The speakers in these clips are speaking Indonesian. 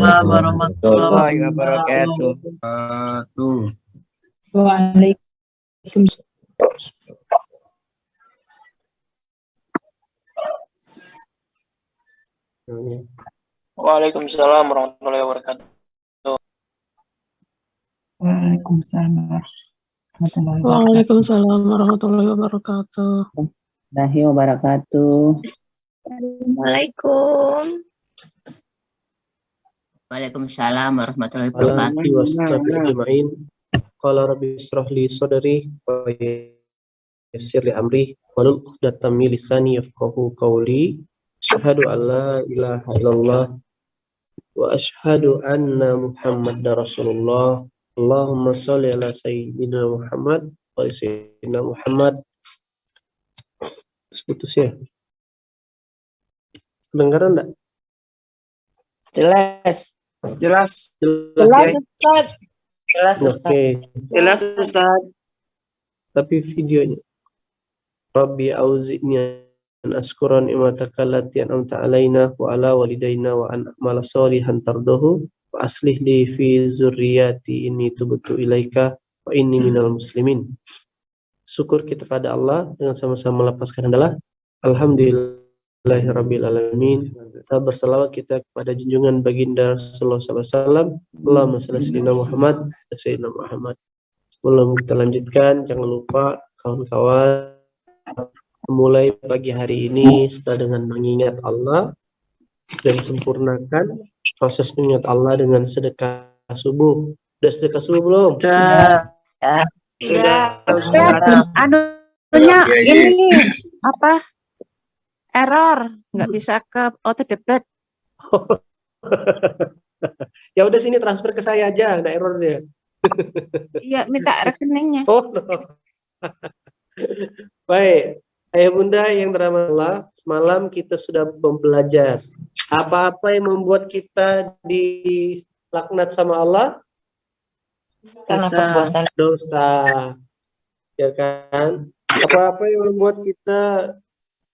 Waalaikumsalam warahmatullahi wabarakatuh. Waalaikumsalam warahmatullahi wabarakatuh. Waalaikumsalam warahmatullahi wabarakatuh. Assalamualaikum. Waalaikumsalam warahmatullahi wabarakatuh. Qala rabbi israh li sadri wa yassir li amri wahlul 'uqdatam min lisani yafqahu qawli. Asyhadu an la ilaha illallah wa asyhadu anna Muhammadar Rasulullah. Allahumma shalli ala sayyidina Muhammad wa sayyidina Muhammad. Putus ya. Kedengaran enggak? Jelas. Jelas. Ustaz. Jelas, Oke. Jelas, Ustaz. Tapi videonya. Rabbi auzi'ni an askura ni'mataka allati an'amta 'alaina wa 'ala walidayna wa an a'mala shalihan tardahu wa aslih li fi dzurriyyati inni tubtu ilaika wa inni minal muslimin. Syukur kita pada Allah dengan sama-sama melepaskan adalah alhamdulillahirabbil alamin. Sabar selawat kita kepada junjungan baginda sallallahu alaihi wasallam. Allahumma shalli sayyidina Muhammad wa sayyidina Muhammad. Sebelum kita lanjutkan, jangan lupa kawan-kawan mulai pagi hari ini setelah dengan mengingat Allah dan sempurnakan proses mengingat Allah dengan sedekah subuh. Sudah sedekah subuh belum? Sudah. Anunya ini apa? Error, nggak bisa ke auto debit. Ya udah sini transfer ke saya aja, ada errornya. Iya, minta rekeningnya. Oh, no. Baik, ayah bunda yang dirahmati Allah, semalam kita sudah belajar apa-apa yang membuat kita dilaknat sama Allah. Karena perbuatan Dosa, ya kan? Apa-apa yang membuat kita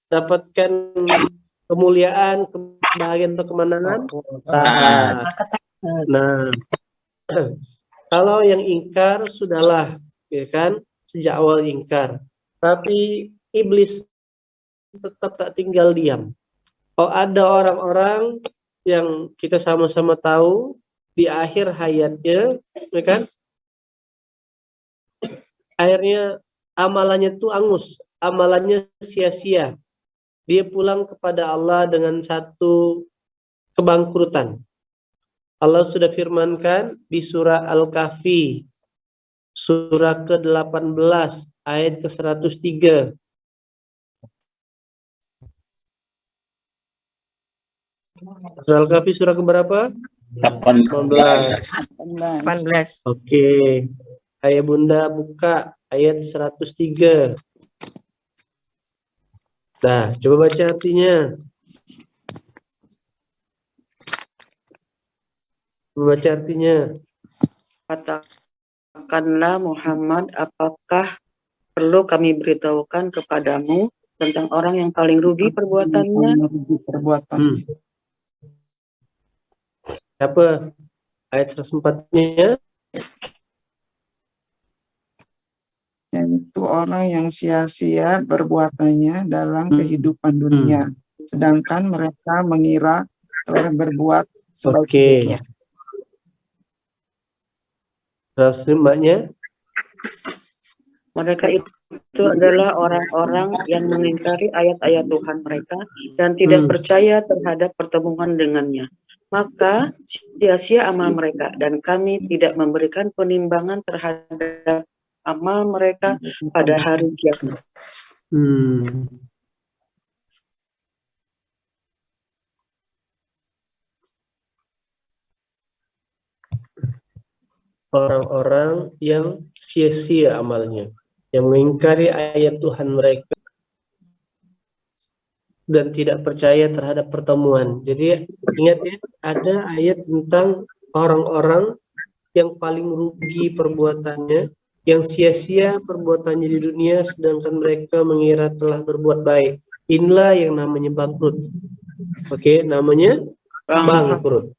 dapatkan kemuliaan, kebahagiaan, atau kemenangan? Taat. Nah, kalau yang ingkar sudahlah, ya kan? Sejak awal ingkar. Tapi iblis tetap tak tinggal diam. Oh, ada orang-orang yang kita sama-sama tahu di akhir hayatnya, ya kan? Akhirnya amalannya tuh angus, amalannya sia-sia. Dia pulang kepada Allah dengan satu kebangkrutan. Allah sudah firmankan di surah Al-Kahfi, surah ke-18, ayat ke-103. Surah Al-Kahfi surah keberapa? 18. Oke. Ayah bunda buka ayat 103. Nah, coba baca artinya. Baca artinya. Katakanlah Muhammad, apakah perlu kami beritahukan kepadamu tentang orang yang paling rugi perbuatannya? Apa? Ayat 104-nya. Yaitu orang yang sia-sia perbuatannya dalam kehidupan dunia, sedangkan mereka mengira telah berbuat sebaik-baiknya. Terus mbaknya? Mereka itu adalah orang-orang yang mengingkari ayat-ayat Tuhan mereka dan tidak percaya terhadap pertemuan dengannya. Maka sia-sia amal mereka dan kami tidak memberikan penimbangan terhadap amal mereka pada hari kiamat. Orang-orang yang sia-sia amalnya, yang mengingkari ayat Tuhan mereka dan tidak percaya terhadap pertemuan. Jadi ingat ya, ada ayat tentang orang-orang yang paling rugi perbuatannya, yang sia-sia perbuatannya di dunia, sedangkan mereka mengira telah berbuat baik. Inilah yang namanya bangkrut. Oke, namanya bangkrut.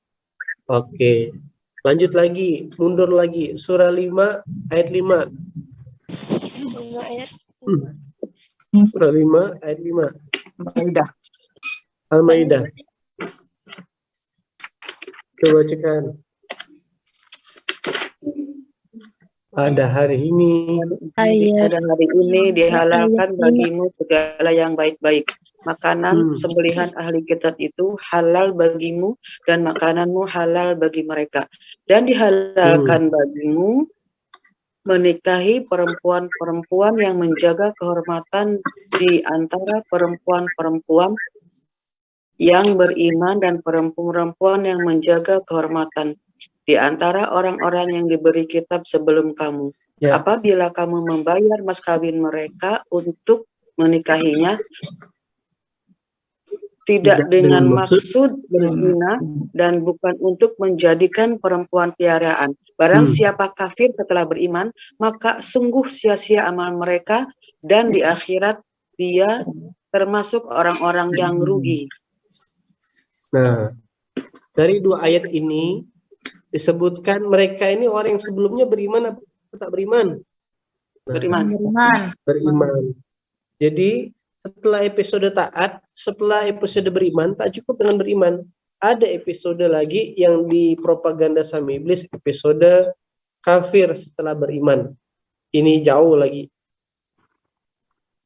Oke. Lanjut lagi, mundur lagi. Surah 5 ayat 5. Surah 5 ayat 5. Maidah. Al-Maidah. Coba bacakan. Pada hari ini Pada hari ini dihalalkan bagimu segala yang baik-baik. Makanan sembelihan ahli kitab itu halal bagimu dan makananmu halal bagi mereka. Dan dihalalkan bagimu menikahi perempuan-perempuan yang menjaga kehormatan di antara perempuan-perempuan yang beriman dan perempuan-perempuan yang menjaga kehormatan di antara orang-orang yang diberi kitab sebelum kamu. Ya. Apabila kamu membayar mas kawin mereka untuk menikahinya, tidak dengan maksud berzina dan bukan untuk menjadikan perempuan piaraan. Barang siapa kafir setelah beriman, maka sungguh sia-sia amal mereka dan di akhirat dia termasuk orang-orang yang rugi. Nah, dari dua ayat ini disebutkan mereka ini orang yang sebelumnya beriman atau tak beriman? Nah, beriman. Jadi setelah episode taat, setelah episode beriman, tak cukup dengan beriman. Ada episode lagi yang dipropaganda sama iblis, episode kafir setelah beriman. Ini jauh lagi.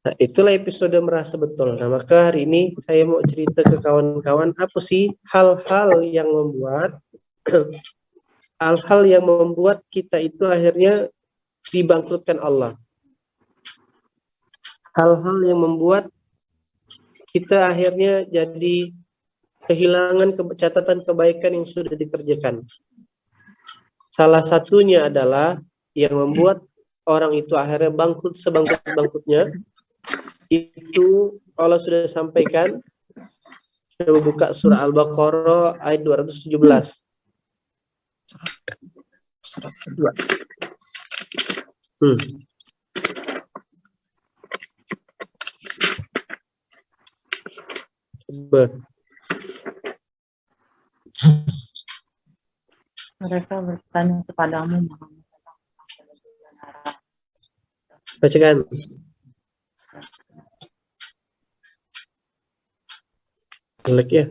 Nah, itulah episode merasa betul. Nah, maka hari ini saya mau cerita ke kawan-kawan apa sih hal-hal yang membuat kita itu akhirnya dibangkrutkan Allah. Hal-hal yang membuat kita akhirnya jadi kehilangan catatan kebaikan yang sudah dikerjakan. Salah satunya adalah yang membuat orang itu akhirnya bangkrut sebangkrut-bangkrutnya, itu Allah sudah sampaikan. Coba buka surah Al-Baqarah ayat 217. Coba. Mereka bertanya kepadamu, Bacakan. Jelek ya.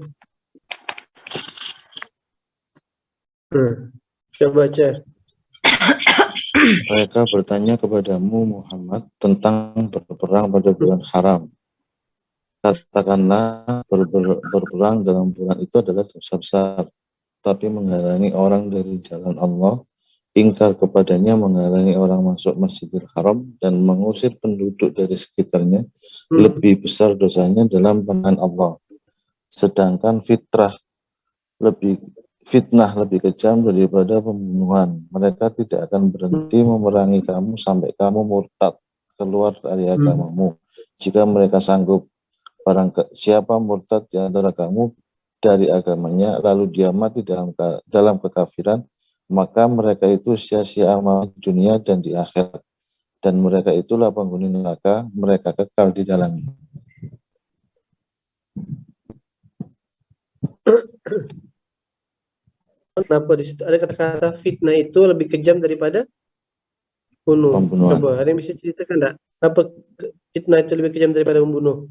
Coba baca. Mereka bertanya kepadamu Muhammad tentang berperang pada bulan haram. Katakanlah berperang dalam bulan itu adalah dosa besar, tapi menghalangi orang dari jalan Allah, ingkar kepadanya, menghalangi orang masuk Masjidil Haram dan mengusir penduduk dari sekitarnya, lebih besar dosanya dalam pandangan Allah. Sedangkan fitnah lebih kejam daripada pembunuhan. Mereka tidak akan berhenti memerangi kamu sampai kamu murtad keluar dari agamamu. Jika mereka sanggup, barang siapa murtad di antara kamu dari agamanya, lalu dia mati dalam kekafiran, maka mereka itu sia-sia amal di dunia dan di akhirat. Dan mereka itulah penghuni neraka, mereka kekal di dalamnya. Kenapa di situ ada kata-kata fitnah itu lebih kejam daripada pembunuhan? Coba ada yang bisa ceritakan enggak? Apa fitnah itu lebih kejam daripada membunuh?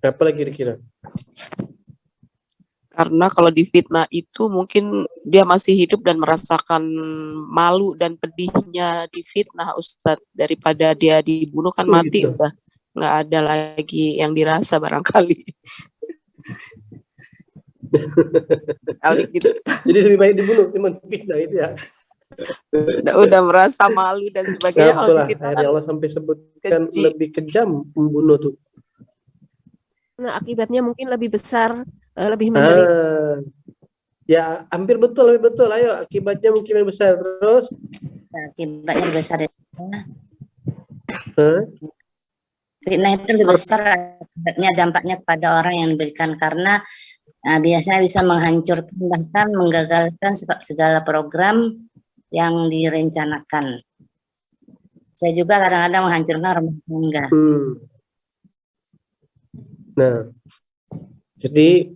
Apa lagi kira-kira? Karena kalau difitnah itu mungkin dia masih hidup dan merasakan malu dan pedihnya difitnah, Ustadz, daripada dia dibunuh kan mati gitu. Udah nggak ada lagi yang dirasa barangkali. Kali gitu. Jadi lebih baik dibunuh cuman fitnah itu ya. Udah merasa malu dan sebagainya. Nah, akhirnya Allah sampai sebutkan lebih kejam membunuh tuh. Nah, akibatnya mungkin lebih besar, lebih menderita. Ya, hampir betul, lebih betul. Ayo, akibatnya mungkin lebih besar. Terus? Akibatnya lebih besar. Fitnah itu lebih besar akibatnya, dampaknya kepada orang yang diberikan, karena biasanya bisa menghancurkan, bahkan menggagalkan segala program yang direncanakan. Saya juga kadang-kadang menghancurkan rumah tangga. Nah, jadi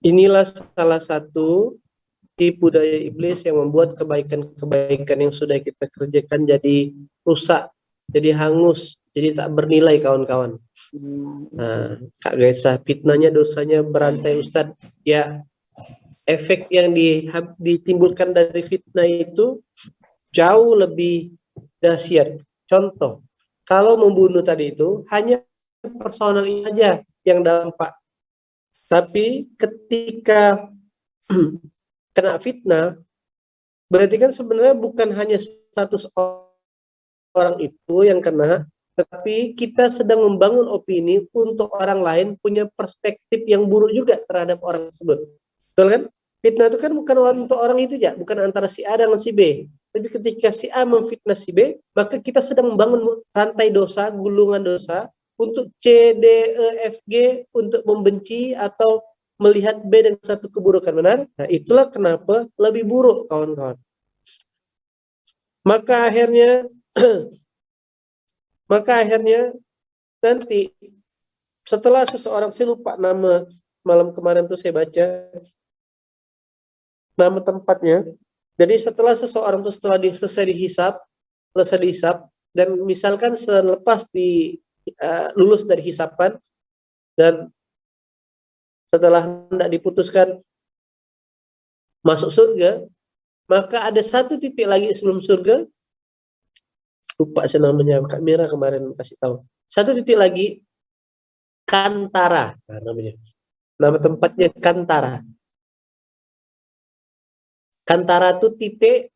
Inilah salah satu tipu daya iblis yang membuat kebaikan-kebaikan yang sudah kita kerjakan jadi rusak, jadi hangus, jadi tak bernilai kawan-kawan. Nah, Kak Gaisa, fitnahnya dosanya berantai Ustadz. Ya, efek yang ditimbulkan dari fitnah itu jauh lebih dahsyat. Contoh, kalau membunuh tadi itu hanya personal ini aja yang dampak. Tapi ketika kena fitnah, berarti kan sebenarnya bukan hanya status orang itu yang kena, tapi kita sedang membangun opini untuk orang lain punya perspektif yang buruk juga terhadap orang tersebut. Betul kan? Fitnah itu kan bukan untuk orang itu ya, bukan antara si A dengan si B. Tapi ketika si A memfitnah si B, maka kita sedang membangun rantai dosa, gulungan dosa untuk C, D, E, F, G untuk membenci atau melihat B dengan satu keburukan, benar? Nah, itulah kenapa lebih buruk, kawan-kawan. Maka akhirnya nanti setelah seseorang, saya lupa nama, malam kemarin tuh saya baca nama tempatnya. Jadi setelah seseorang tuh selesai dihisap dan misalkan selepas lulus dari hisapan dan setelah hendak diputuskan masuk surga, maka ada satu titik lagi sebelum surga, lupa saya namanya, Kak Mira kemarin kasih tahu. Satu titik lagi, Kantara, nah, namanya. Nama tempatnya Kantara. Kantara itu titik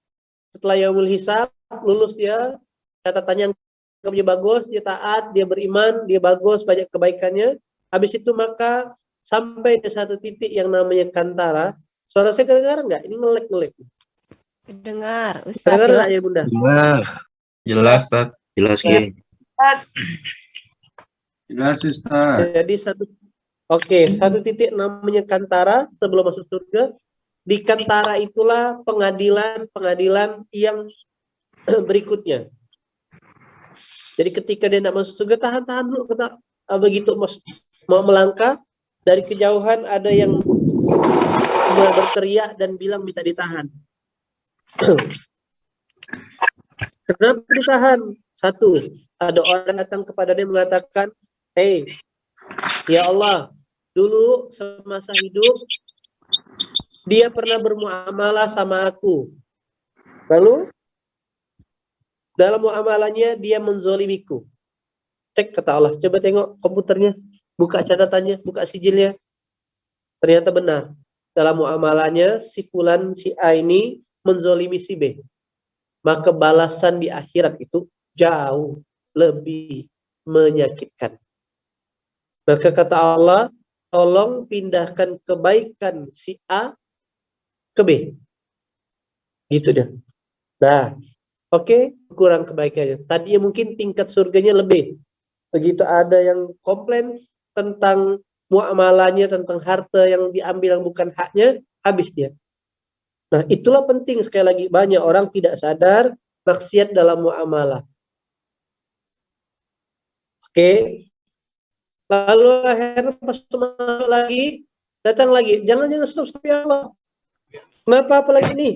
setelah yaumul hisab, lulus dia, catatannya yang bagus, dia taat, dia beriman, dia bagus, banyak kebaikannya. Habis itu maka sampai di satu titik yang namanya Kantara. Suara saya kedengaran nggak? Ini ngelek-ngelek. Dengar, Ustaz. Kedengaran nggak ya Bunda? Dengar. Jelas, Ustaz. Jelas, Ki. Jelas, Ustaz. Jadi satu titik namanya Kantara sebelum masuk surga. Di Kantara itulah pengadilan yang berikutnya. Jadi ketika dia tidak masuk surga, tahan dulu. Begitu mau melangkah, dari kejauhan ada yang berteriak dan bilang minta ditahan. Kenapa ditahan? Satu, ada orang datang kepada dia mengatakan, "Hei, ya Allah, dulu semasa hidup dia pernah bermuamalah sama aku. Lalu dalam muamalahnya dia menzolimiku. Cek," kata Allah, coba tengok komputernya, buka catatannya, buka sijilnya. Ternyata benar. Dalam muamalahnya si fulan, si A ini menzolimi si B. Maka balasan di akhirat itu jauh lebih menyakitkan. Maka kata Allah, tolong pindahkan kebaikan si A ke B. Gitu dia. Nah, oke, kurang kebaikannya. Tadinya mungkin tingkat surganya lebih. Begitu ada yang komplain tentang muamalahnya, tentang harta yang diambil yang bukan haknya, habis dia. Nah, itulah penting sekali lagi. Banyak orang tidak sadar maksiat dalam muamalah. Oke. Lalu akhirnya pas masuk lagi, datang lagi. Jangan stop ya Allah. Kenapa apalagi ini?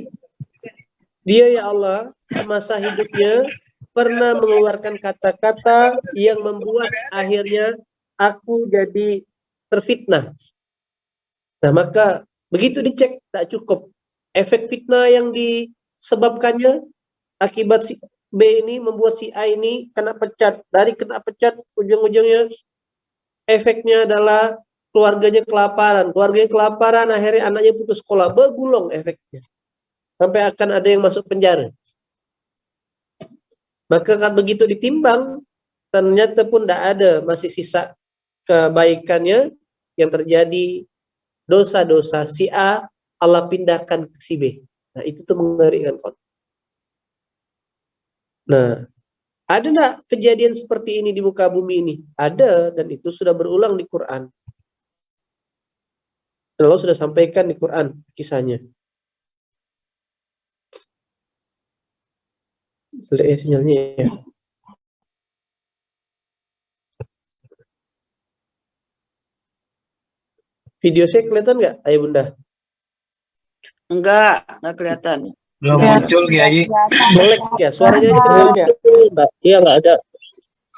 Dia ya Allah, semasa hidupnya pernah mengeluarkan kata-kata yang membuat akhirnya aku jadi terfitnah. Nah, maka begitu dicek tak cukup. Efek fitnah yang disebabkannya akibat si B ini membuat si A ini kena pecat. Dari kena pecat ujung-ujungnya efeknya adalah keluarganya kelaparan. Keluarganya kelaparan, akhirnya anaknya putus sekolah. Begulung efeknya. Sampai akan ada yang masuk penjara. Maka kalau begitu ditimbang, ternyata pun tidak ada, masih sisa kebaikannya yang terjadi dosa-dosa si A, Allah pindahkan ke si B. Nah, itu tuh mengerikan. Nah, ada enggak kejadian seperti ini di muka bumi ini? Ada, dan itu sudah berulang di Quran. Allah sudah sampaikan di Quran kisahnya. Lihat sinyalnya ya. Video saya kelihatan nggak, Ayah Bunda? Enggak kelihatan. Belum muncul Kiai. Melek ya, suaranya aja kedengaran ya? Iya, nggak ada.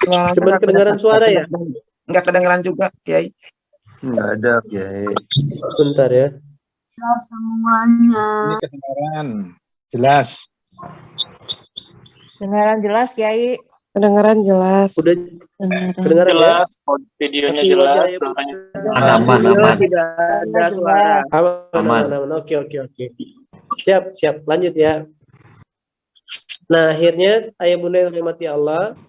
Suara Cuman kedengaran suara ya? Nggak kedengaran juga, Kiai. Enggak ada Kiai. Bentar ya. Semuanya. Ini kedengaran. Jelas. Kedengaran jelas, Kiai. Kedengaran jelas. Udah kedengaran Jelas, ya? videonya Masih jelas, wajah suaranya. Aman. Tidak ada suara. Aman. Oke. Siap. Lanjut ya. Nah, akhirnya Ayah Bunda yang dirahmati Allah,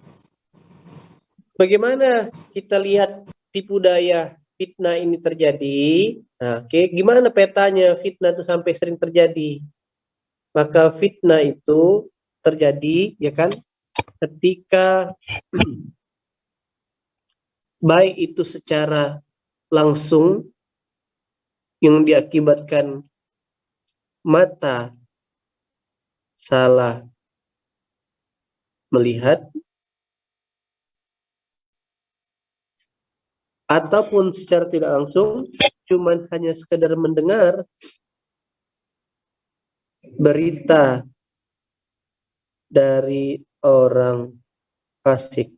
bagaimana kita lihat tipu daya fitnah ini terjadi? Nah, gimana petanya fitnah itu sampai sering terjadi? Maka fitnah itu terjadi, ya kan, ketika baik itu secara langsung yang diakibatkan mata salah melihat, ataupun secara tidak langsung cuman hanya sekedar mendengar berita dari orang fasik.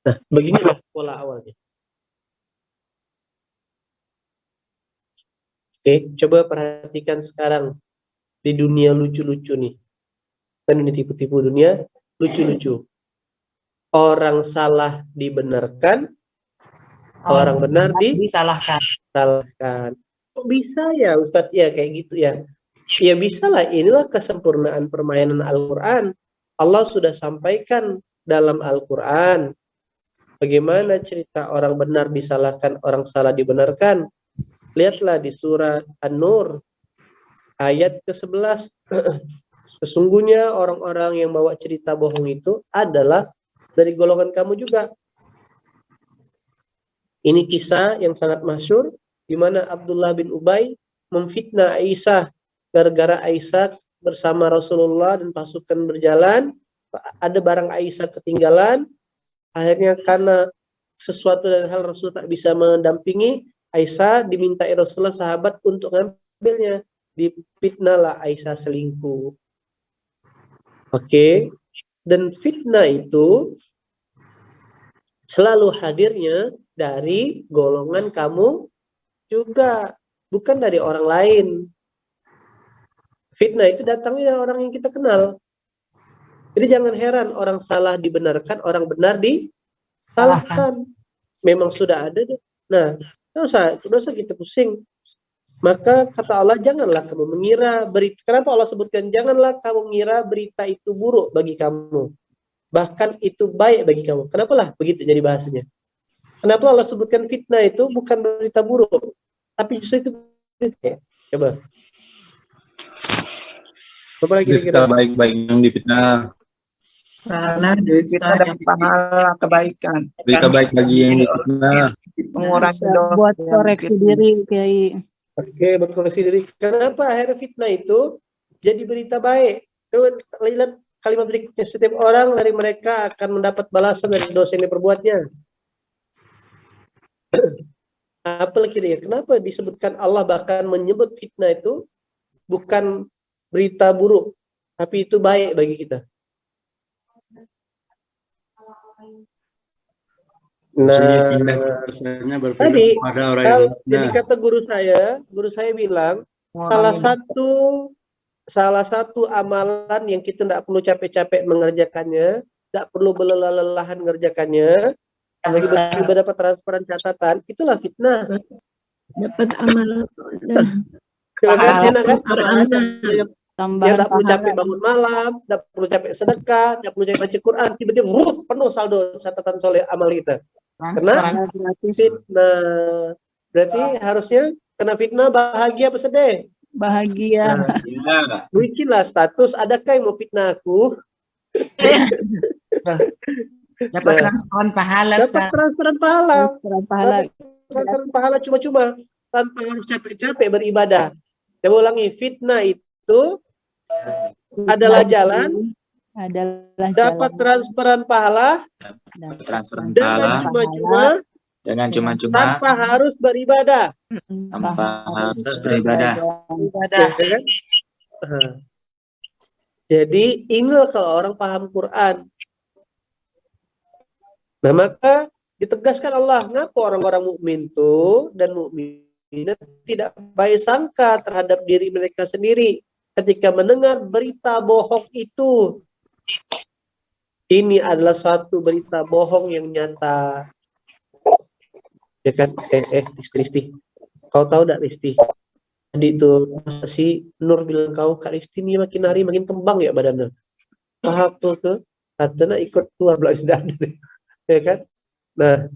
Nah, beginilah pola awalnya. Oke, coba perhatikan sekarang di dunia lucu-lucu nih. Kan ini tipu-tipu dunia lucu-lucu. Orang salah dibenarkan, orang benar disalahkan. Kok bisa ya Ustadz? Ya kayak gitu ya. Ya bisa lah, inilah kesempurnaan permainan Al-Quran. Allah sudah sampaikan dalam Al-Quran bagaimana cerita orang benar disalahkan, orang salah dibenarkan. Lihatlah di surah An-Nur ayat ke-11. Sesungguhnya orang-orang yang bawa cerita bohong itu adalah dari golongan kamu juga. Ini kisah yang sangat masyhur di mana Abdullah bin Ubay memfitnah Aisyah gara-gara Aisyah bersama Rasulullah dan pasukan berjalan, ada barang Aisyah ketinggalan. Akhirnya karena sesuatu dan hal Rasul tak bisa mendampingi, Aisyah dimintai Rasulullah sahabat untuk ngambilnya. Difitnahlah Aisyah selingkuh. Oke. Dan fitnah itu selalu hadirnya dari golongan kamu juga, bukan dari orang lain. Fitnah itu datangnya dari orang yang kita kenal. Jadi jangan heran orang salah dibenarkan, orang benar disalahkan. Memang sudah ada. Nah, tidak usah kita pusing. Maka kata Allah, janganlah kamu mengira berita. Kenapa Allah sebutkan janganlah kamu mengira berita itu buruk bagi kamu, bahkan itu baik bagi kamu. Kenapa lah begitu jadi bahasanya? Kenapa Allah sebutkan fitnah itu bukan berita buruk, tapi justru itu berita? Coba. Apa lagi Berita baik-baik yang difitnah. Karena kita dapat pahala kebaikan. Berita baik bagi yang difitnah. Mengurangi Buat koreksi diri, Kiai. Oke, buat koreksi diri. Kenapa akhirnya fitnah itu jadi berita baik? Lihat kalimat berikutnya, setiap orang dari mereka akan mendapat balasan dari dosa yang diperbuatnya. Apalagi dia, kenapa disebutkan Allah bahkan menyebut fitnah itu bukan berita buruk, tapi itu baik bagi kita. Nah, tadi jadi kata guru saya bilang salah satu amalan yang kita tidak perlu capek-capek mengerjakannya, tidak perlu berlelah-lelahan mengerjakannya, tiba-tiba dapat transferan catatan, itulah fitnah. Dapat amalan. Enak kan? Dia tidak perlu capek bangun malam, tidak perlu capek sedekah, tidak perlu capek baca Quran, tiba-tiba penuh saldo catatan soleh amal kita. Kena fitnah. Berarti harusnya kena fitnah bahagia apa sedih? Bahagia. Nah, bikinlah status, adakah yang mau fitnah aku? Dapat transferan pahala. Dapat transferan pahala cuma-cuma tanpa harus capek-capek beribadah. Saya ulangi, fitnah itu adalah jalan dapat transferan pahala dengan cuma-cuma Jangan cuma-cuma tanpa harus beribadah. tanpa harus beribadah. Ya kan? Jadi inilah kalau orang paham Quran. Nah, maka ditegaskan Allah, ngapa orang-orang mukmin itu dan mukminat tidak baik sangka terhadap diri mereka sendiri ketika mendengar berita bohong itu. Ini adalah suatu berita bohong yang nyata. Ya kan? Risti. Kau tahu enggak, Risti? Tadi itu si Nur bilang Kak Risti ini makin hari makin kembang ya badannya. Apa tuh? Katanya ikut keluar belakang. Ya kan? Nah,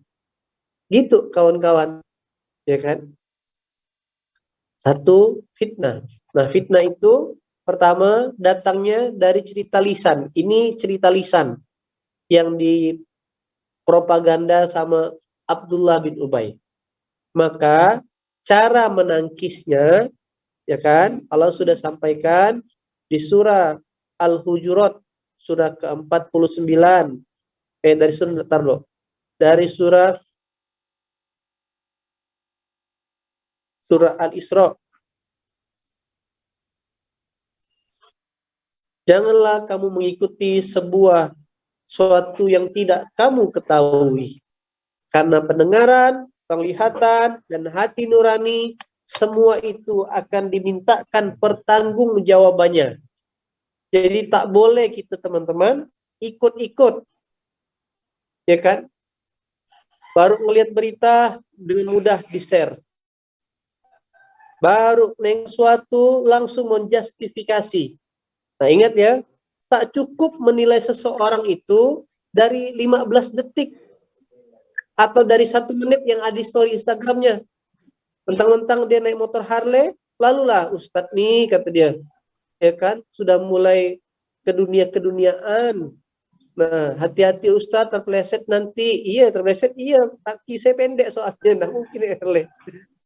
gitu kawan-kawan. Ya kan? Satu, fitnah. Nah, fitnah itu pertama datangnya dari cerita lisan. Ini cerita lisan yang dipropaganda sama Abdullah bin Ubay. Maka cara menangkisnya, ya kan, Allah sudah sampaikan di surah Al-Hujurat surah ke-49 dari surah Al-Isra. Janganlah kamu mengikuti suatu yang tidak kamu ketahui, karena pendengaran, penglihatan, dan hati nurani semua itu akan dimintakan pertanggungjawabannya. Jadi tak boleh kita teman-teman ikut-ikut, ya kan? Baru melihat berita dengan mudah di-share. Baru neng suatu langsung menjustifikasi. Nah, ingat ya, tak cukup menilai seseorang itu dari 15 detik atau dari 1 menit yang ada di story Instagramnya. Mentang-mentang dia naik motor Harley, lalulah Ustadz nih, kata dia, ya kan, sudah mulai ke dunia-keduniaan. Nah, hati-hati Ustadz, terpeleset nanti. Iya, terpeleset, iya. Kaki saya pendek soalnya, nah mungkin Harley.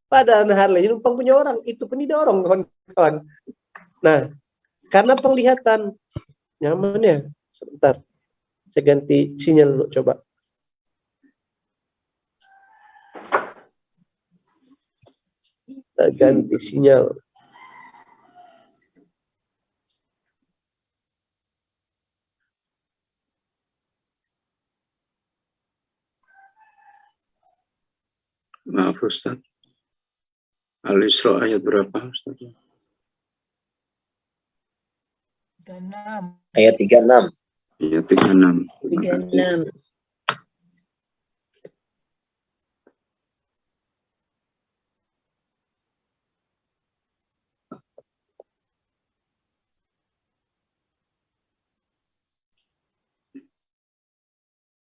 Padahal Harley numpang punya orang, itu pun tidak orang, kawan-kawan. Nah, karena penglihatan, nyaman ya. Sebentar, saya ganti sinyal dulu, coba. Kita ganti sinyal. Maaf Ustaz. Al-Isra ayat berapa Ustaz? Ayat 36. Ayat 36. 36.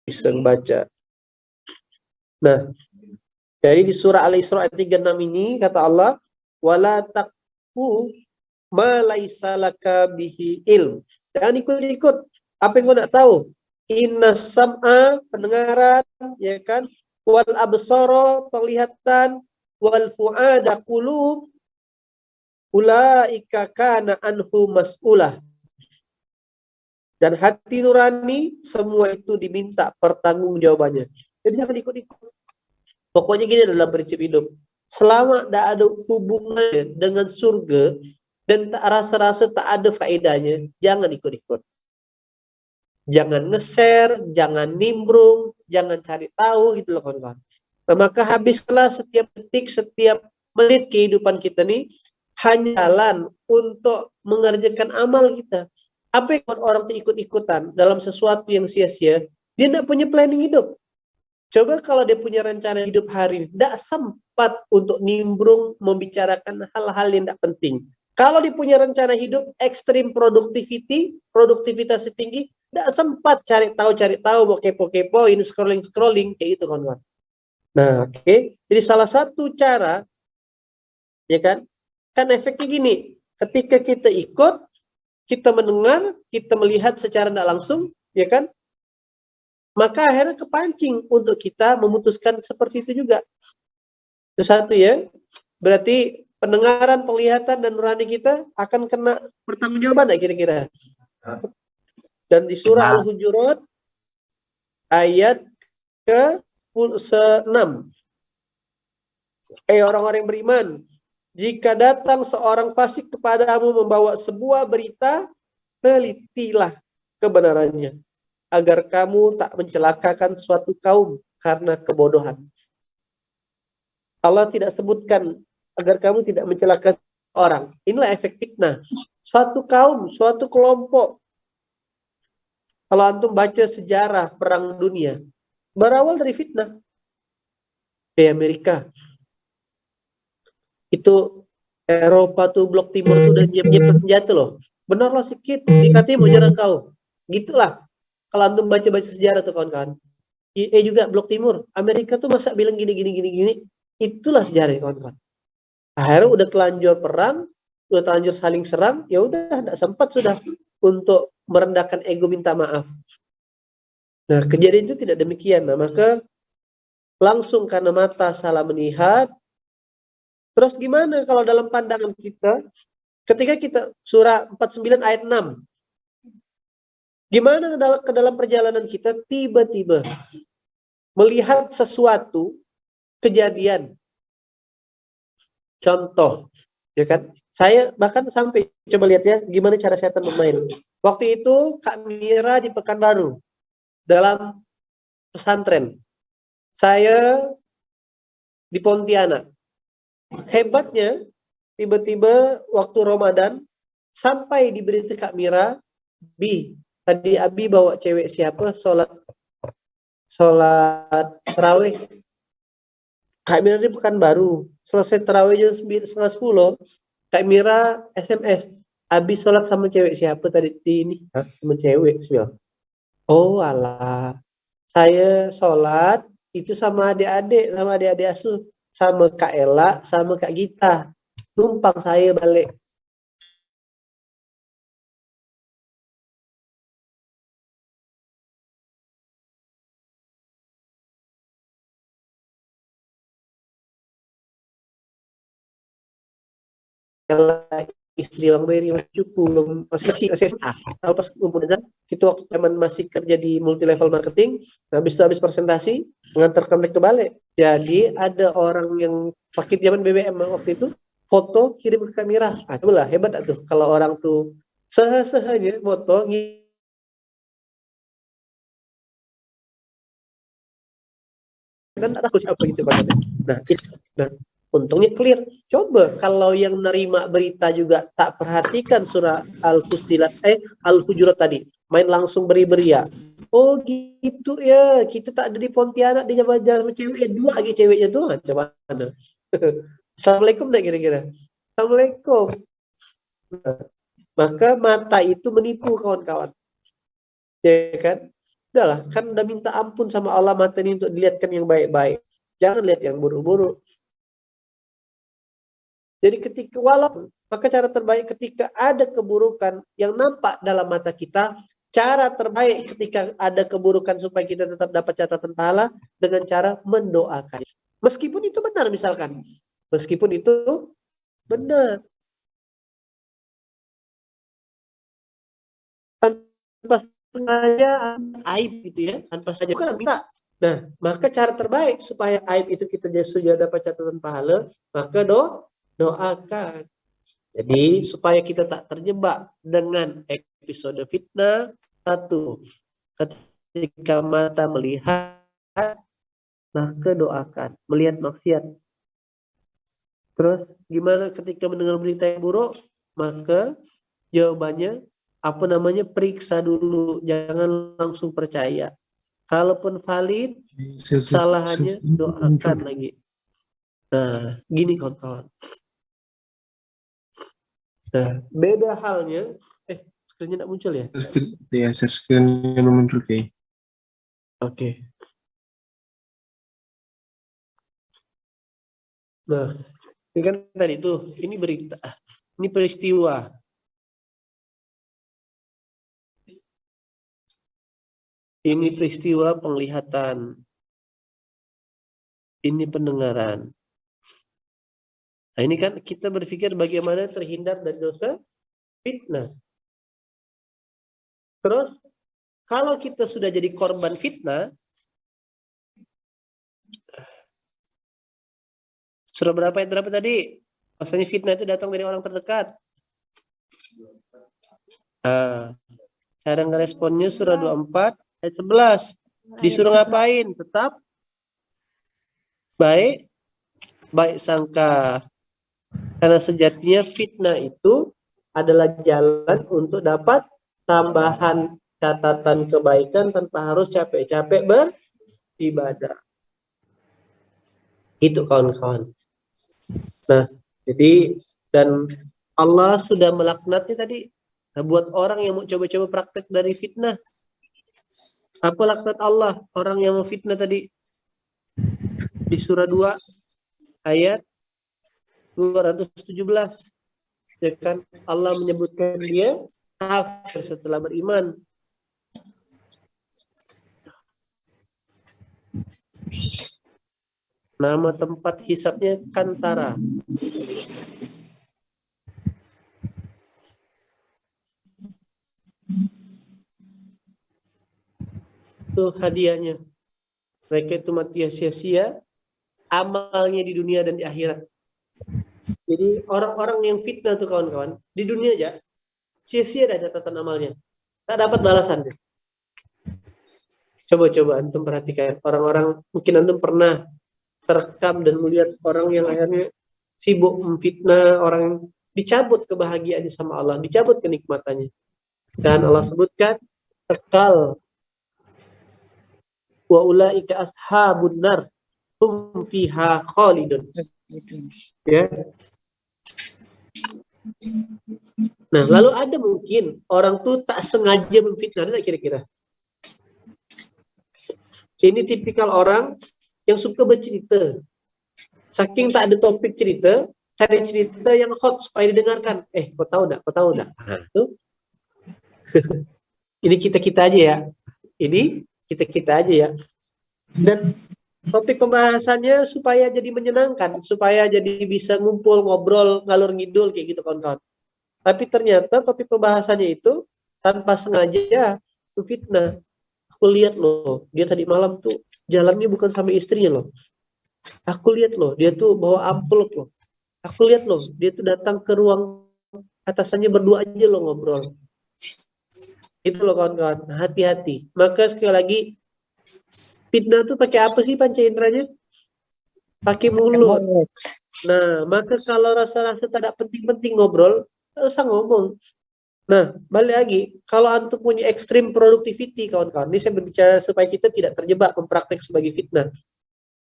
Bisa membaca. Nah, jadi di surah Al-Isra ayat 36 ini kata Allah, wala taqfu ma laisa laka bihi ilm. Jangan ikut-ikut apa yang kau tidak tahu. Inna sam'a, pendengaran, ya kan? Wal absara, penglihatan, wal fu'ada qulub, ulaika kana anhu mas'ulah. Dan hati nurani semua itu diminta pertanggungjawabannya. Jadi jangan ikut-ikut. Pokoknya gini dalam prinsip hidup. Selama tidak ada hubungannya dengan surga dan tak rasa-rasa tak ada faedahnya, jangan ikut-ikut. Jangan nge-share, jangan nimbrung, jangan cari tahu gitu loh kawan-kawan. Nah, maka habislah setiap detik, setiap menit kehidupan kita nih hanyalah untuk mengerjakan amal kita. Apa yang buat orang ikut-ikutan dalam sesuatu yang sia-sia? Dia tidak punya planning hidup. Coba kalau dia punya rencana hidup hari ini, tidak sempat untuk nimbrung membicarakan hal-hal yang tidak penting. Kalau dia punya rencana hidup ekstrim produktivitas tinggi, tidak sempat cari tahu, mau kepo-kepo, ini scrolling, kayak itu kawan-kawan. Nah, oke. Jadi salah satu cara, ya kan efeknya gini, ketika kita ikut, kita mendengar, kita melihat secara tidak langsung, ya kan? Maka akhirnya kepancing untuk kita memutuskan seperti itu juga. Itu satu ya. Berarti pendengaran, penglihatan, dan nurani kita akan kena pertanggungjawaban ya kira-kira. Dan di surah Al-Hujurat ayat orang-orang yang beriman, jika datang seorang fasik kepadamu membawa sebuah berita, telitilah kebenarannya, agar kamu tak mencelakakan suatu kaum karena kebodohan. Allah tidak sebutkan agar kamu tidak mencelakakan orang. Inilah efek fitnah. Suatu kaum, suatu kelompok. Kalau antum baca sejarah perang dunia, berawal dari fitnah. Di Amerika, itu Eropa tuh blok timur tuh udah nyiap senjata loh. Benar loh sedikit, dikatanya mau nyerang kau. Gitulah. Kalau antum baca-baca sejarah tuh kawan-kawan. Juga blok timur, Amerika tuh masa bilang gini. Itulah sejarah kawan-kawan. Akhirnya udah telanjur perang, udah telanjur saling serang, ya udah enggak sempat sudah untuk merendahkan ego minta maaf. Nah, kejadian itu tidak demikian. Nah, maka langsung karena mata salah melihat. Terus gimana kalau dalam pandangan kita, ketika kita surah 49 ayat 6, gimana ke dalam perjalanan kita tiba-tiba melihat sesuatu kejadian, contoh, ya kan? Saya bahkan sampai coba lihat ya, gimana cara setan bermain. Waktu itu Kak Mira di Pekanbaru dalam pesantren, saya di Pontianak. Hebatnya, tiba-tiba waktu Ramadan sampai diberi Kak Mira, tadi Abi bawa cewek siapa sholat tarawih. Kak Mira di Pekanbaru, selesai tarawih jam 9:30, Kak Mira SMS, Abi sholat sama cewek siapa tadi di ini? Sama cewek, oh alah, saya sholat itu sama adik-adik asuh, sama Kak Ella, sama Kak Gita, numpang saya balik. Istri Bang Beri cukup masih SMA. Kalau pas kemudian itu waktu zaman masih kerja di multi level marketing, habis presentasi mengantarkan mereka balik. Jadi ada orang yang pakai zaman BBM waktu itu foto kirim ke kamera. Cobalah hebat tuh kalau orang tuh sehanya foto kan tak tahu siapa gitu kan. Nah, untungnya clear. Coba kalau yang nerima berita juga tak perhatikan surah Al-Fusilat, Al-Hujurat tadi, main langsung beri-beria. Oh gitu ya, kita tak ada di Pontianak, di jalan cewek, 2 lagi ceweknya tuh, coba. Assalamualaikum enggak kira-kira? Assalamualaikum. Maka mata itu menipu kawan-kawan. Ya kan? Udahlah, kan udah minta ampun sama Allah mata ini untuk dilihatkan yang baik-baik. Jangan lihat yang buruk-buruk. Jadi ketika maka cara terbaik ketika ada keburukan yang nampak dalam mata kita, cara terbaik ketika ada keburukan supaya kita tetap dapat catatan pahala dengan cara mendoakan. Meskipun itu benar misalkan. Meskipun itu benar. Tanpa saja aib gitu ya, tanpa saja bukan minta. Nah, maka cara terbaik supaya aib itu kita sudah dapat catatan pahala, maka doakan. Jadi supaya kita tak terjebak dengan episode fitnah, satu, ketika mata melihat, maka doakan, melihat maksiat. Terus gimana ketika mendengar berita yang buruk? Maka jawabannya periksa dulu, jangan langsung percaya. Kalaupun valid, kesalahannya doakan lagi. Nah, gini kawan-kawan. Nah, beda halnya, screen-nya tidak muncul ya? Ya, screen-nya muncul kayak. Oke. Nah, ini kan tadi tuh, ini berita, ini peristiwa. Ini peristiwa penglihatan. Ini pendengaran. Nah, ini kan kita berpikir bagaimana terhindar dari dosa fitnah. Terus, kalau kita sudah jadi korban fitnah, Surah berapa ayat berapa tadi? Maksudnya fitnah itu datang dari orang terdekat. Cara ngeresponnya surah 24 ayat 11. Disuruh ngapain? Tetap baik sangka. Karena sejatinya fitnah itu adalah jalan untuk dapat tambahan catatan kebaikan tanpa harus capek-capek beribadah. Itu kawan-kawan. Nah, jadi dan Allah sudah melaknatnya tadi. Nah, buat orang yang mau coba-coba praktek dari fitnah. Apa laknat Allah? Orang yang mau fitnah tadi. Di surah 2 ayat 217. Ya kan? Allah menyebutkan dia kafir setelah beriman. Nama tempat hisabnya Kantara. Itu hadiahnya. Mereka itu mati sia-sia, amalnya di dunia dan di akhirat. Jadi orang-orang yang fitnah tuh kawan-kawan, di dunia aja, sia-sia dah catatan amalnya. Tak dapat balasan deh. Coba-coba antum perhatikan. Orang-orang, mungkin antum pernah terekam dan melihat orang yang akhirnya sibuk memfitnah, orang yang dicabut kebahagiaannya sama Allah, dicabut kenikmatannya. Dan Allah sebutkan, kekal. Wa ulaika ashabun nar hum fiha khalidun. Ya. Nah, lalu ada mungkin orang tuh tak sengaja memfitnah, ada kira-kira. Ini tipikal orang yang suka bercerita. Saking tak ada topik cerita, cari cerita yang hot supaya didengarkan. Kau tahu enggak? Kau tahu enggak? Tuh. Ini kita-kita aja ya. Ini kita-kita aja ya. Dan topik pembahasannya supaya jadi menyenangkan, supaya jadi bisa ngumpul, ngobrol, ngalur ngidul kayak gitu kawan-kawan. Tapi ternyata topik pembahasannya itu tanpa sengaja fitnah. Aku lihat loh, dia tadi malam tuh jalannya bukan sama istrinya loh. Aku lihat loh, dia tuh bawa amplop loh. Aku lihat loh, dia tuh datang ke ruang atasannya berdua aja loh ngobrol. Itu loh kawan-kawan, hati-hati. Maka sekali lagi, fitnah tuh pakai apa sih panca inderanya? Pakai mulut. Nah, maka kalau rasa-rasa tak penting-penting ngobrol, tak usah ngomong. Nah, balik lagi, kalau antum punya extreme productivity, kawan-kawan, ini saya berbicara supaya kita tidak terjebak mempraktek sebagai fitnah.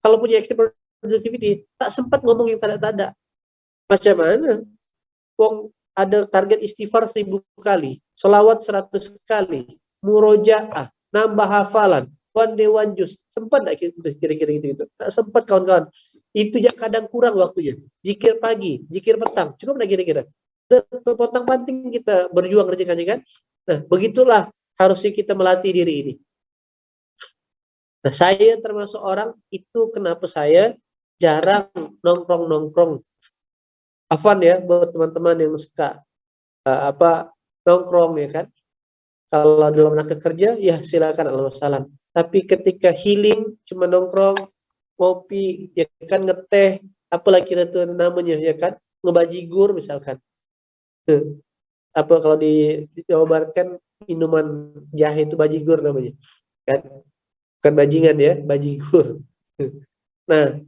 Kalau punya extreme productivity, tak sempat ngomong yang tak-tak. Macam mana? Wong ada target istighfar 1000 kali, selawat 100 kali, murojaah, nambah hafalan, one day one juice. Sempat tak kira-kira gitu? Tak sempat kawan-kawan. Itu ya kadang kurang waktunya. Zikir pagi, zikir petang, cukup tak kira-kira? Terpotong panting kita berjuang kerjakannya kan. Nah, begitulah harusnya kita melatih diri ini. Nah, saya termasuk orang itu kenapa saya jarang nongkrong. Afwan ya buat teman-teman yang suka nongkrong ya kan. Kalau dalam rangka kerja ya silakan alhamdulillah. Tapi ketika healing cuma nongkrong, ngopi, ya kan ngeteh, apalagi itu namanya ya kan, ngebajigur misalkan. Apa kalau di Jawa Barat kan minuman jahe itu bajigur namanya kan, bukan bajingan ya, bajigur. Nah,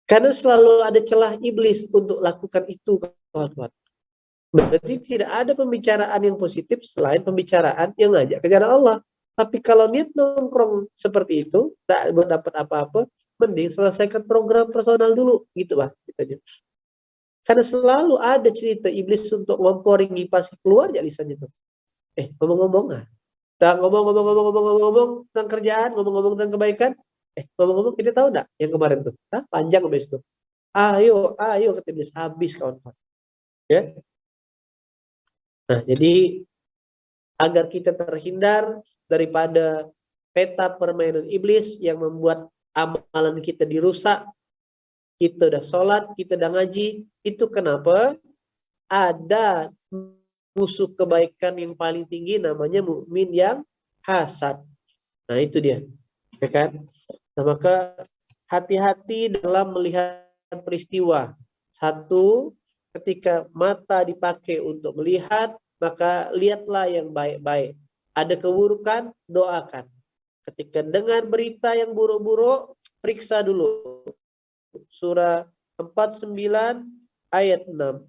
karena selalu ada celah iblis untuk lakukan itu kawan-kawan. Berarti tidak ada pembicaraan yang positif selain pembicaraan yang ngajak ke jalan Allah. Tapi kalau niat nongkrong seperti itu tak dapat apa-apa, mending selesaikan program personal dulu gitu lah kitanya. Karena selalu ada cerita iblis untuk ngomporing ngipasi keluar ya lisannya tuh. Ngomong-ngomong udah ngomong tentang kerjaan, ngomong-ngomong tentang kebaikan. Ngomong-ngomong kita tahu enggak yang kemarin tuh? Panjang habis itu. Ayo kata iblis, habis kawan-kawan. Ya. Nah, jadi agar kita terhindar daripada peta permainan iblis yang membuat amalan kita dirusak. Kita udah sholat, kita udah ngaji, itu kenapa ada musuh kebaikan yang paling tinggi namanya mukmin yang hasad. Nah itu dia, ya kan? Nah, maka hati-hati dalam melihat peristiwa. Satu, ketika mata dipakai untuk melihat, maka lihatlah yang baik-baik. Ada keburukan, doakan. Ketika dengar berita yang buruk-buruk, periksa dulu. Surah 49 ayat 6.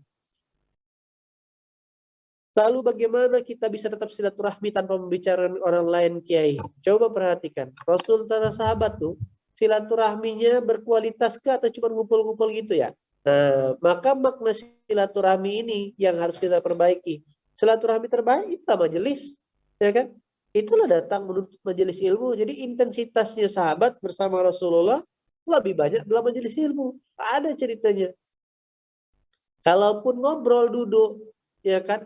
Lalu bagaimana kita bisa tetap silaturahmi tanpa membicarakan orang lain, Kiai? Coba perhatikan. Rasul dan sahabat tuh silaturahminya berkualitas atau cuma ngumpul-ngumpul gitu ya? Nah, maka makna silaturahmi ini yang harus kita perbaiki. Silaturahmi terbaik itu majelis, ya kan? Itulah datang menuntut majelis ilmu. Jadi intensitasnya sahabat bersama Rasulullah lebih banyak dalam majelis ilmu. Ada ceritanya. Kalaupun ngobrol duduk, ya kan?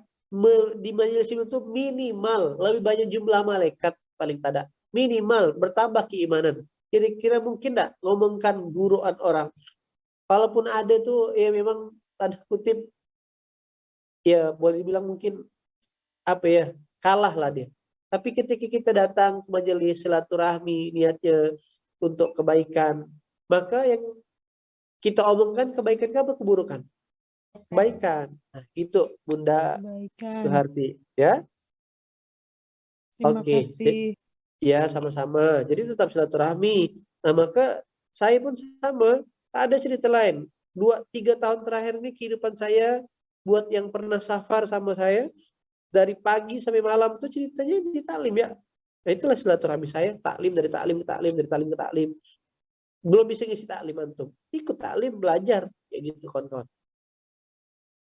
Di majelis ilmu itu minimal lebih banyak jumlah malaikat paling tidak. Minimal bertambah keimanan. Kira-kira mungkin enggak ngomongkan burukan orang? Walaupun ada tuh ya memang tanda kutip ya boleh dibilang mungkin apa ya, kalah lah dia. Tapi ketika kita datang ke majelis silaturahmi niatnya untuk kebaikan, maka yang kita omongkan kebaikan apa keburukan? Kebaikan. Nah, itu Bunda Suharti ya. Terima kasih. Ya, sama-sama. Jadi tetap silaturahmi. Nah, maka saya pun sama. Tak ada cerita lain. 2-3 tahun terakhir ini kehidupan saya, buat yang pernah safar sama saya, dari pagi sampai malam tuh ceritanya di taklim ya. Nah, itulah silaturahmi saya. Taklim dari taklim ke taklim, dari taklim ke taklim. Belum bisa ngisi taklim antum. Ikut taklim, belajar. Kayak gitu kawan-kawan.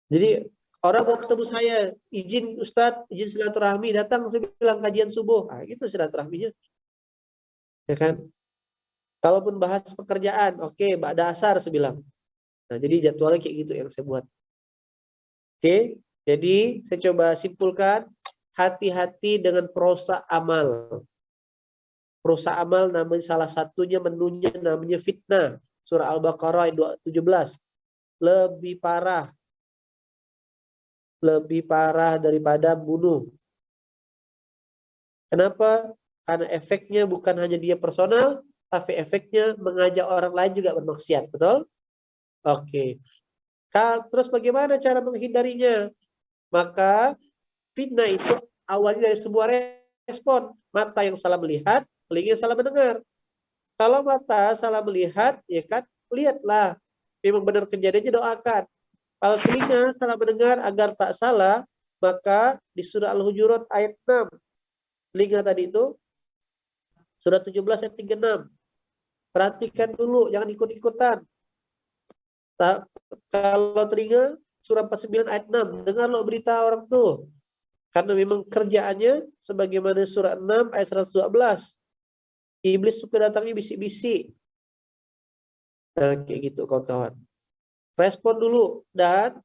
Jadi orang mau ketemu saya, izin Ustadz, izin silaturahmi, datang saya bilang kajian subuh. Nah, gitu silaturahminya. Ya kan? Kalaupun bahas pekerjaan, oke, ba'da asar saya bilang. Nah, jadi jadwalnya kayak gitu yang saya buat. Oke, jadi saya coba simpulkan, hati-hati dengan prosa amal. Prosa amal namanya salah satunya menunya namanya fitnah. Surah Al-Baqarah ayat 17. Lebih parah daripada bunuh. Kenapa? Karena efeknya bukan hanya dia personal, tapi efeknya mengajak orang lain juga bermaksiat, betul? Oke. Terus bagaimana cara menghindarinya? Maka fitnah itu awalnya dari sebuah respon. Mata yang salah melihat, telinga yang salah mendengar. Kalau mata salah melihat, ya kan, lihatlah. Memang benar kejadiannya, doakan. Kalau telinga salah mendengar agar tak salah, maka di surah Al-Hujurat ayat 6. Telinga tadi itu, surah 17 ayat 36. Perhatikan dulu, jangan ikut-ikutan. Kalau telinga, surah 49 ayat 6. Dengar lo berita orang tuh. Karena memang kerjaannya, sebagaimana surah 6 ayat 112. Iblis suka datangnya bisik-bisik. Nah, kayak gitu kawan-kawan. Respon dulu. Dan,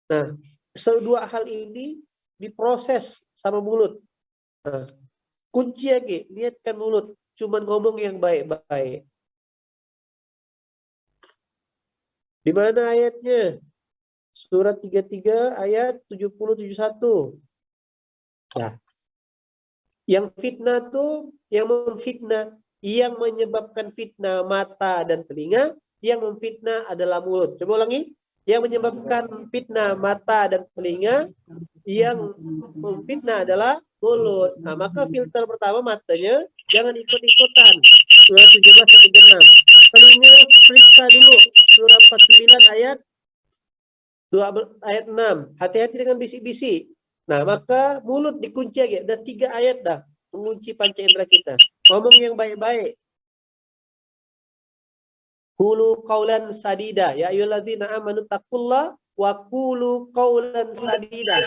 nah, kedua hal ini diproses sama mulut. Nah, kunci lagi, niatkan mulut. Cuman ngomong yang baik-baik. Di mana ayatnya? Surat 33 ayat 70-71. Nah, yang fitnah tuh, yang memfitnah, yang menyebabkan fitnah mata dan telinga, yang memfitnah adalah mulut. Coba ulangi. Yang menyebabkan fitnah mata dan telinga, yang memfitnah adalah mulut. Nah, maka filter pertama matanya, jangan ikut-ikutan. Surah 17 ayat 36. Telinga periksa dulu. Surah 49 ayat 6. Hati-hati dengan bisik-bisik. Nah, maka mulut dikunci lagi. Ada 3 ayat dah mengunci panca indera kita. Ngomong yang baik-baik. Qulu qaulan sadida. Ya ayyuhalladzina amanu taqullah wa qulu qaulan sadida.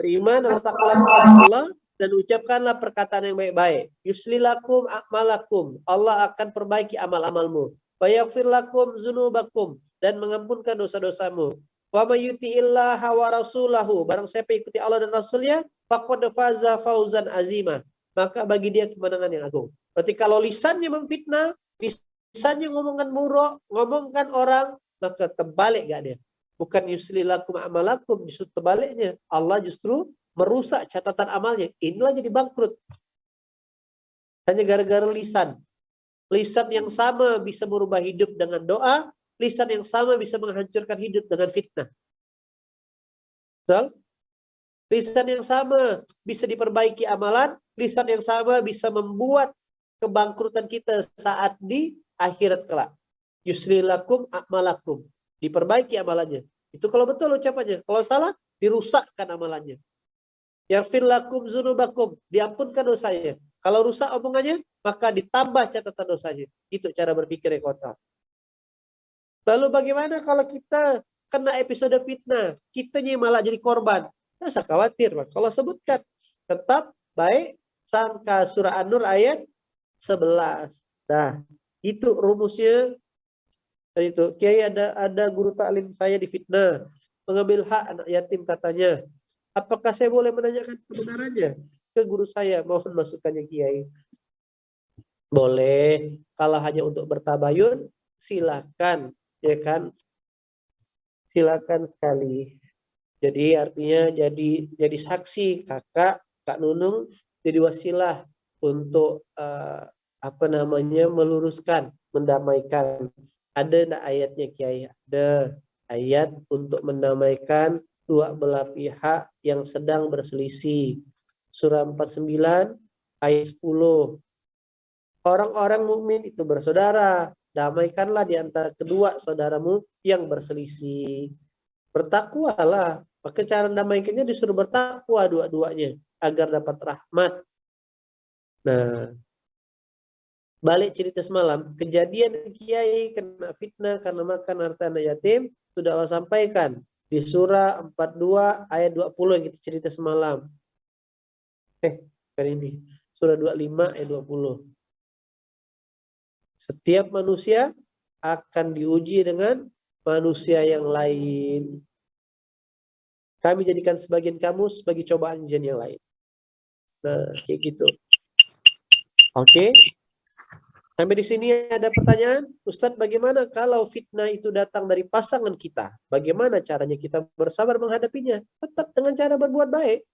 Beriman dan takwalah kepada Allah dan ucapkanlah perkataan yang baik-baik. Yuslilakum a'malakum. Allah akan perbaiki amal-amalmu. Wa yaghfir lakum dzunubakum, dan mengampunkan dosa-dosamu. Wa may yuti'illaha wa rasulahu, barang siapa ikuti Allah dan Rasulnya, faqad faza fauzan azima, maka bagi dia kemenangan yang agung. Berarti kalau lisannya memfitnah, lisannya ngomongkan orang, maka terbalik gak dia? Bukan yuslilakum amalakum, justru terbaliknya. Allah justru merusak catatan amalnya. Inilah jadi bangkrut. Hanya gara-gara lisan. Lisan yang sama bisa merubah hidup dengan doa. lisan yang sama bisa menghancurkan hidup dengan fitnah. Betul? Lisan yang sama bisa diperbaiki amalan, lisan yang sama bisa membuat kebangkrutan kita saat di akhirat kelak. Yusrilakum a'malakum. Diperbaiki amalannya. Itu kalau betul ucapannya. Kalau salah, dirusakkan amalannya. Yaghfir lakum dzunubakum. Diampunkan dosanya. Kalau rusak omongannya, maka ditambah catatan dosanya. Itu cara berpikir yang kotor. Lalu bagaimana kalau kita kena episode fitnah? Kitanya malah jadi korban. Tidak usah khawatir. Kalau sebutkan. Tetap baik. Sangka surah An-Nur ayat 11. Nah, itu rumusnya. Itu Kiai ada guru taklim saya difitnah, mengambil hak anak yatim katanya. Apakah saya boleh menanyakan kebenarannya ke guru saya? Mohon masukannya Kiai. Boleh, kalau hanya untuk bertabayun silakan, ya kan? Silakan sekali. Jadi artinya jadi saksi kakak, Kak Nunung jadi wasilah untuk meluruskan, mendamaikan. Ada enggak ayatnya Kiai? Ada ayat untuk mendamaikan dua belah pihak yang sedang berselisih. Surah 49 ayat 10. Orang-orang mukmin itu bersaudara, damaikanlah di antara kedua saudaramu yang berselisih. Bertakwalah. Maka cara mendamaikannya disuruh bertakwa dua-duanya agar dapat rahmat. Nah, balik cerita semalam, kejadian Kiai kena fitnah karena makan harta anak yatim sudah Allah sampaikan di surah 42 ayat 20 yang kita cerita semalam. Kali ini surah 25 ayat 20. Setiap manusia akan diuji dengan manusia yang lain. Kami jadikan sebagian kamu sebagai cobaan ujian yang lain. Nah, kayak gitu. Oke. Sampai di sini ada pertanyaan, Ustadz, bagaimana kalau fitnah itu datang dari pasangan kita? Bagaimana caranya kita bersabar menghadapinya? Tetap dengan cara berbuat baik.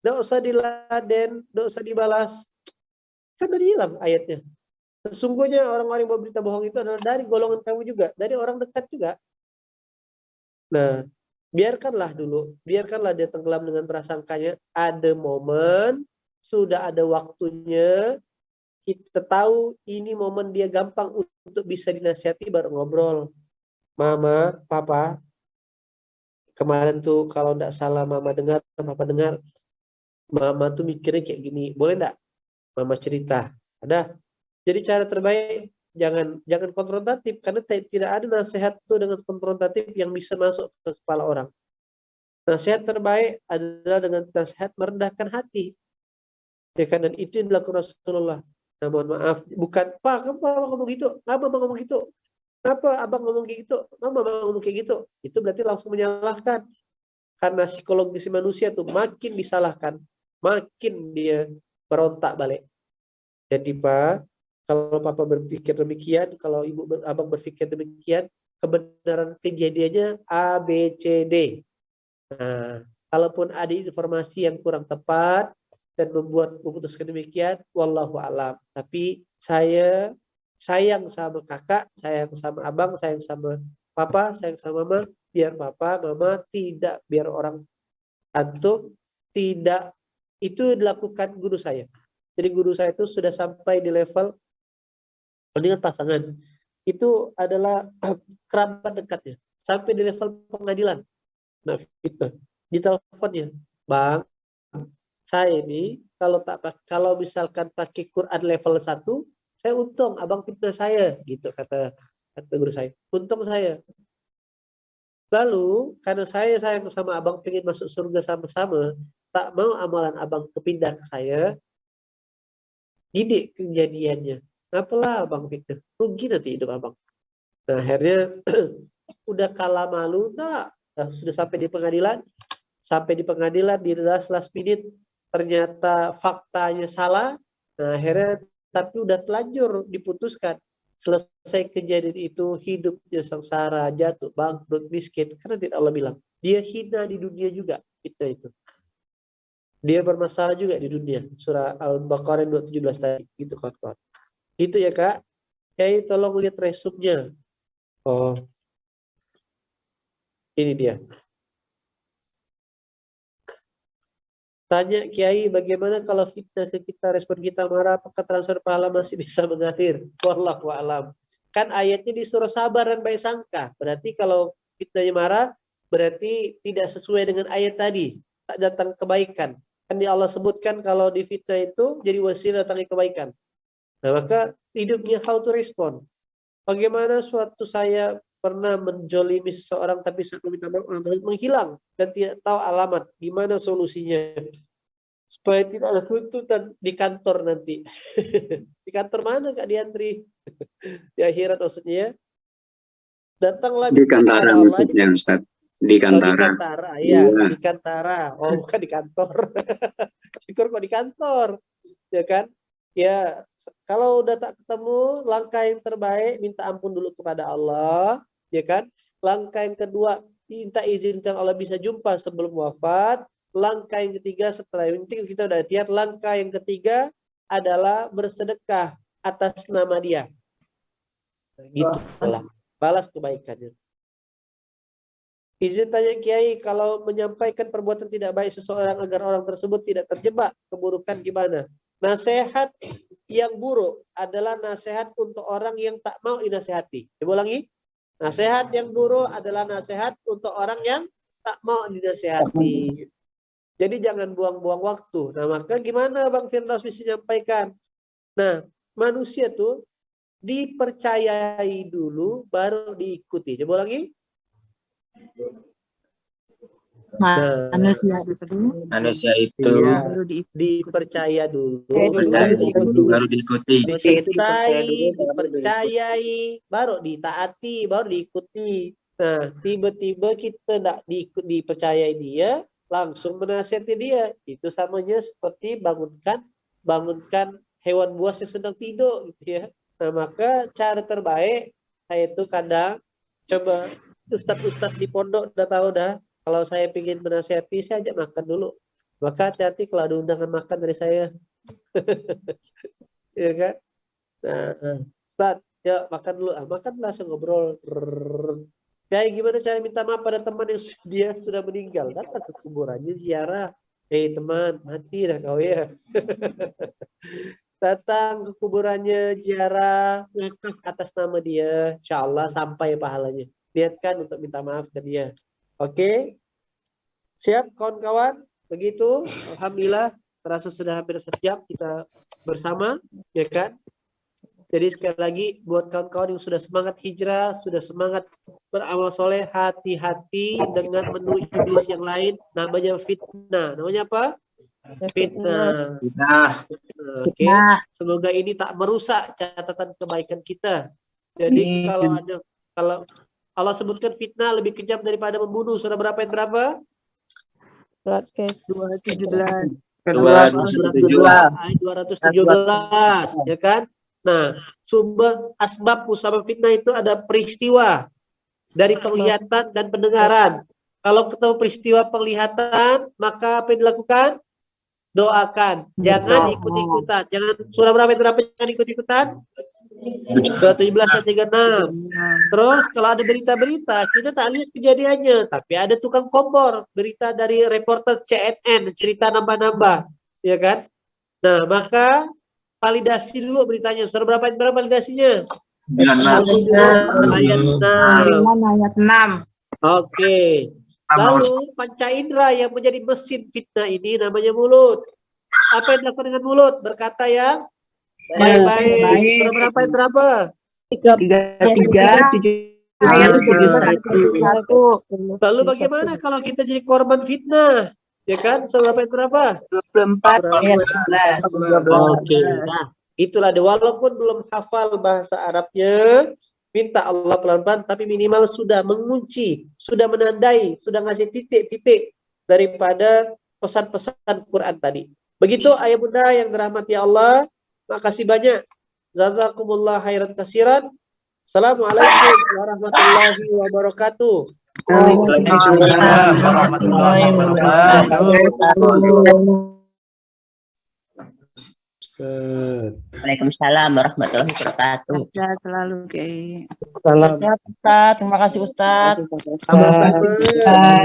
Tidak usah diladen, tidak usah dibalas. Kan udah hilang ayatnya. Sesungguhnya orang-orang yang berberita bohong itu adalah dari golongan kamu juga, dari orang dekat juga. Nah, biarkanlah dulu, biarkanlah dia tenggelam dengan prasangkanya. Ada momen, sudah ada waktunya. Kita tahu ini momen dia gampang untuk bisa dinasihati, baru ngobrol. Mama, Papa, kemarin tuh kalau tidak salah Mama dengar, Papa dengar, Mama tuh mikirnya kayak gini. Boleh enggak Mama cerita? Ada. Jadi cara terbaik jangan konfrontatif, karena tidak ada nasihat tuh dengan konfrontatif yang bisa masuk ke kepala orang. Nasihat terbaik adalah dengan nasihat merendahkan hati. Ya kan, dan itu yang dilakukan Rasulullah. Nah, mohon maaf, bukan Pak, kenapa Abang ngomong gitu? Kenapa Abang ngomong gitu? Kenapa Abang ngomong kayak gitu? Mama ngomong kayak gitu? Itu berarti langsung menyalahkan. Karena psikologis manusia tuh makin disalahkan, makin dia berontak balik. Jadi Pak, kalau Papa berpikir demikian, kalau Abang berpikir demikian, kebenaran kejadiannya A, B, C, D. Nah, kalaupun ada informasi yang kurang tepat dan memutuskan demikian, wallahu alam. Tapi saya sayang sama kakak, sayang sama abang, sayang sama papa, sayang sama mama, biar papa, mama tidak, biar orang antum tidak. Itu dilakukan guru saya. Jadi guru saya itu sudah sampai di level dengan pasangan. Itu adalah kerabat dekatnya. Sampai di level pengadilan. Nah, itu di teleponnya, Bang, saya ini kalau misalkan pakai Quran level 1, saya untung abang fitnah saya, gitu kata guru saya. Untung saya. Lalu karena saya sayang sama abang, pengen masuk surga sama-sama, tak mau amalan abang kepindah ke saya. Gini kejadiannya. Apalah abang fitnah, rugi nanti hidup abang. Nah, akhirnya udah kalah malu, sudah sampai di pengadilan. Sampai di pengadilan di last minute ternyata faktanya salah. Nah, akhirnya tapi udah telanjur diputuskan. Selesai kejadian itu hidupnya sengsara, jatuh, bangkrut, miskin. Karena tidak Allah bilang. Dia hina di dunia juga. Itu. Dia bermasalah juga di dunia. Surah Al-Baqarah 217 tadi. Gitu kawan-kawan. Gitu ya Kak. Tolong lihat resumnya. Oh, Ini dia. Tanya Kiai, bagaimana kalau fitnah ke kita, respon kita marah, apakah transfer pahala masih bisa mengalir? Wallahu a'lam. Kan ayatnya disuruh sabar dan baik sangka. Berarti kalau fitnahnya marah, berarti tidak sesuai dengan ayat tadi. Tak datang kebaikan. Kan di Allah sebutkan kalau di fitnah itu jadi wasilah datangnya kebaikan. Nah, maka hidupnya how to respond. Bagaimana suatu saya pernah menjolimi seseorang tapi saat meminta maaf orang tersebut menghilang dan tidak tahu alamat. Gimana solusinya? Supaya tidak ada tuntutan di kantor nanti. Di kantor mana Kak Diantri? Di akhirat maksudnya ya. Datanglah di Kantara maksudnya Ustaz. Di Kantara. Oh, di Kantara, ya. Di Kantara. Oh, bukan di kantor. Syukur kok di kantor. Ya kan? Ya, kalau udah tak ketemu, langkah yang terbaik minta ampun dulu kepada Allah, ya kan? Langkah yang kedua, minta izinkan Allah bisa jumpa sebelum wafat. Langkah yang ketiga setelah ini kita udah lihat, langkah yang ketiga adalah bersedekah atas nama dia. Gitu lah. Balas kebaikannya. Izin tanya Kiai, kalau menyampaikan perbuatan tidak baik seseorang agar orang tersebut tidak terjebak keburukan gimana? Nasihat yang buruk adalah nasihat untuk orang yang tak mau dinasehati. Coba ulangi. Nasihat yang buruk adalah nasihat untuk orang yang tak mau dinasehati. Jadi jangan buang-buang waktu. Nah, maka gimana Bang Firdaus bisa menyampaikan? Nah, manusia tuh dipercayai dulu baru diikuti. Coba ulangi. Manusia itu dipercaya dulu, baru diikuti. Dipercayai, baru ditaati, baru diikuti. Nah, tiba-tiba kita tidak dipercayai dia, langsung menasihati dia. Itu samanya seperti bangunkan hewan buas yang sedang tidur, gitu ya. Nah, maka cara terbaik saya itu kadang coba ustadz di pondok udah tahu dah. Kalau saya ingin menasihati, saya ajak makan dulu. Maka hati-hati kalau ada undangan makan dari saya. Ya kan? Nah, Ustaz, ya makan dulu. Makan langsung ngobrol. Kayak gimana cara minta maaf pada teman yang dia sudah meninggal? Datang ke kuburannya ziarah. Teman, mati dah kau ya. Datang ke kuburannya ziarah, ngakak atas nama dia. Insya Allah sampai pahalanya. Niatkan untuk minta maaf ke dia. Oke, siap kawan-kawan? Begitu, alhamdulillah terasa sudah hampir sejam kita bersama, ya kan? Jadi sekali lagi buat kawan-kawan yang sudah semangat hijrah, sudah semangat beramal soleh, hati-hati dengan menu iblis yang lain, namanya fitnah. Namanya apa? Fitnah. Oke, semoga ini tak merusak catatan kebaikan kita. Jadi kalau Allah sebutkan fitnah lebih kejam daripada membunuh. Surah berapa ayat berapa? Surat kes 217. 217, ya kan? Nah, asbab musabab fitnah itu ada peristiwa dari penglihatan dan pendengaran. Kalau ketemu peristiwa penglihatan, maka apa yang dilakukan? Doakan. Jangan ikut-ikutan. Jangan surah berapa ayat berapa jangan ikut-ikutan? Surah 17 ayat 36. Terus kalau ada berita-berita kita tak lihat kejadiannya, tapi ada tukang kompor berita dari reporter CNN cerita nambah-nambah, ya kan? Nah, maka validasi dulu beritanya. Surah berapa ayat berapa validasinya? Ayat 6. Oke. Lalu panca indera yang menjadi mesin fitnah ini namanya mulut. Apa yang dilakukan dengan mulut? Berkata yang baik-baik. Surah berapa ayat berapa? 33. Lalu bagaimana kalau kita jadi korban fitnah? Ya kan? Surah berapa? 24 ayat 11. Oke. Nah, itulah dia. Walaupun belum hafal bahasa Arabnya, minta Allah pelan-pelan, tapi minimal sudah mengunci, sudah menandai, sudah ngasih titik-titik daripada pesan-pesan Quran tadi. Begitu ayah bunda yang dirahmati Allah. Makasih banyak. Jazakumullah khairan katsiran. Assalamualaikum warahmatullahi wabarakatuh. Waalaikumsalam warahmatullahi wabarakatuh. Waalaikumsalam warahmatullahi wabarakatuh. Sehat selalu, Kiai. Salam. Sehat Ustaz. Terima kasih Ustaz. Terima kasih, Pak Ustaz.